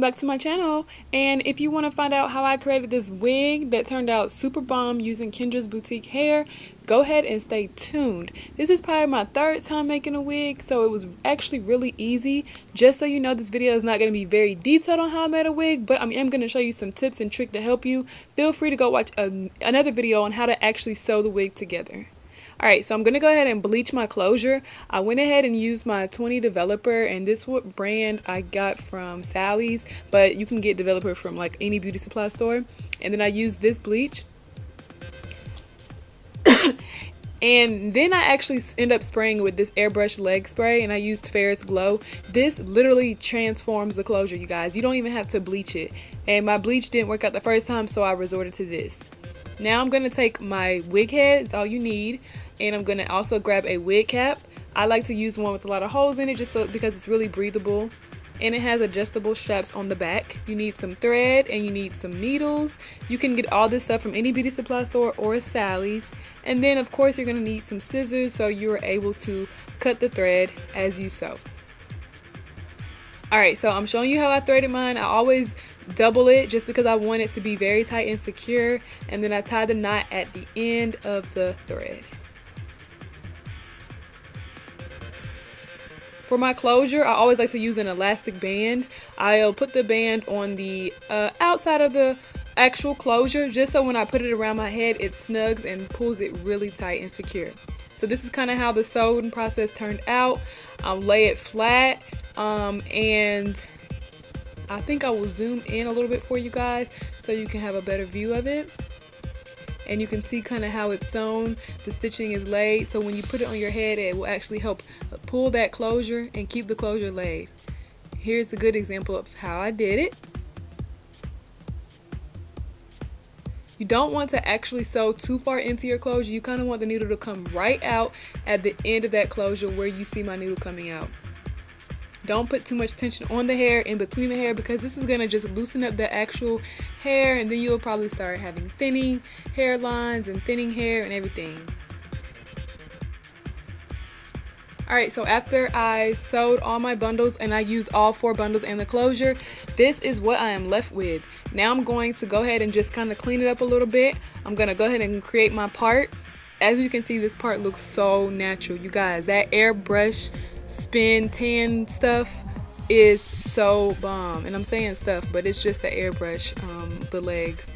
back to my channel, and if you want to find out how I created this wig that turned out super bomb using Kendras boutique hair, go ahead and stay tuned. This is probably my third time making a wig, so it was actually really easy. Just so you know, this video is not going to be very detailed on how I made a wig, but I am going to show you some tips and tricks to help you. Feel free to go watch another video on how to actually sew the wig together. Alright, so I'm going to go ahead and bleach my closure. I went ahead and used my 20 developer, and this what brand I got from Sally's, but you can get developer from like any beauty supply store. And then I used this bleach. And then I actually end up spraying with this airbrush leg spray, and I used Ferris Glow. This literally transforms the closure, you guys. You don't even have to bleach it. And my bleach didn't work out the first time, so I resorted to this. Now I'm going to take my wig head, it's all you need, and I'm going to also grab a wig cap. I like to use one with a lot of holes in it just so because it's really breathable, and it has adjustable straps on the back. You need some thread and you need some needles. You can get all this stuff from any beauty supply store or Sally's. And then of course you're going to need some scissors so you're able to cut the thread as you sew. Alright, so I'm showing you how I threaded mine. I always double it just because I want it to be very tight and secure, and then I tie the knot at the end of the thread. For my closure, I always like to use an elastic band. I'll put the band on the outside of the actual closure just so when I put it around my head it snugs and pulls it really tight and secure. So this is kind of how the sewing process turned out. I'll lay it flat, and I think I will zoom in a little bit for you guys so you can have a better view of it. And you can see kind of how it's sewn, the stitching is laid, so when you put it on your head it will actually help pull that closure and keep the closure laid. Here's a good example of how I did it. You don't want to actually sew too far into your closure. You kind of want the needle to come right out at the end of that closure where you see my needle coming out. Don't put too much tension on the hair, in between the hair, because this is going to just loosen up the actual hair, and then you'll probably start having thinning hairlines and thinning hair and everything. Alright, so after I sewed all my bundles and I used all 4 bundles and the closure, this is what I am left with. Now I'm going to go ahead and just kind of clean it up a little bit. I'm going to go ahead and create my part. As you can see, this part looks so natural. You guys, that airbrush spin tan stuff is so bomb, and I'm saying stuff but it's just the airbrush, the legs.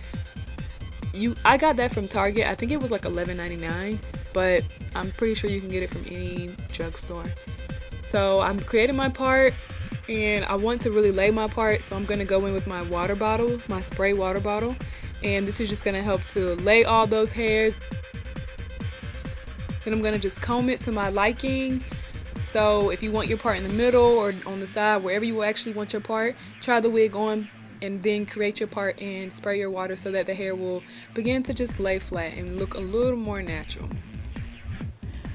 I got that from Target. I think it was like $11.99, but I'm pretty sure you can get it from any drugstore. So I'm creating my part, and I want to really lay my part, so I'm going to go in with my water bottle, my spray water bottle, and this is just going to help to lay all those hairs. Then I'm going to just comb it to my liking. So if you want your part in the middle or on the side, wherever you actually want your part, try the wig on and then create your part and spray your water so that the hair will begin to just lay flat and look a little more natural.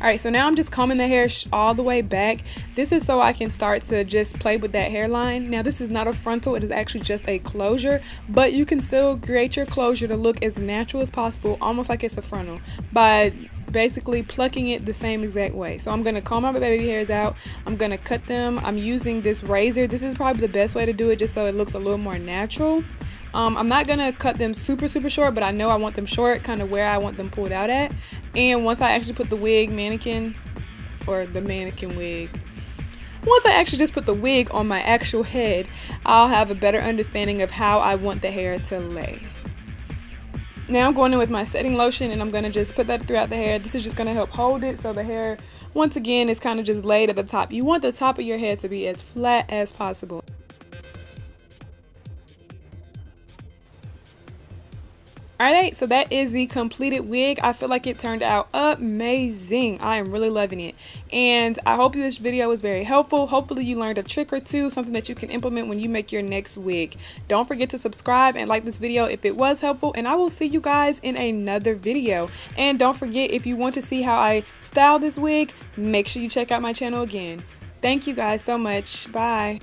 Alright, so now I'm just combing the hair all the way back. This is so I can start to just play with that hairline. Now this is not a frontal, it is actually just a closure, but you can still create your closure to look as natural as possible, almost like it's a frontal, by basically plucking it the same exact way. So I'm going to comb my baby hairs out. I'm going to cut them. I'm using this razor. This is probably the best way to do it just so it looks a little more natural. I'm not going to cut them super short, but I know I want them short, kind of where I want them pulled out at. And once I actually put the wig mannequin, or the mannequin wig, once I actually just put the wig on my actual head, I'll have a better understanding of how I want the hair to lay. Now I'm going in with my setting lotion, and I'm going to just put that throughout the hair. This is just going to help hold it so the hair, once again, is kind of just laid at the top. You want the top of your head to be as flat as possible. Alright, so that is the completed wig. I feel like it turned out amazing. I am really loving it. And I hope this video was very helpful. Hopefully you learned a trick or two, something that you can implement when you make your next wig. Don't forget to subscribe and like this video if it was helpful. And I will see you guys in another video. And don't forget, if you want to see how I style this wig, make sure you check out my channel again. Thank you guys so much. Bye.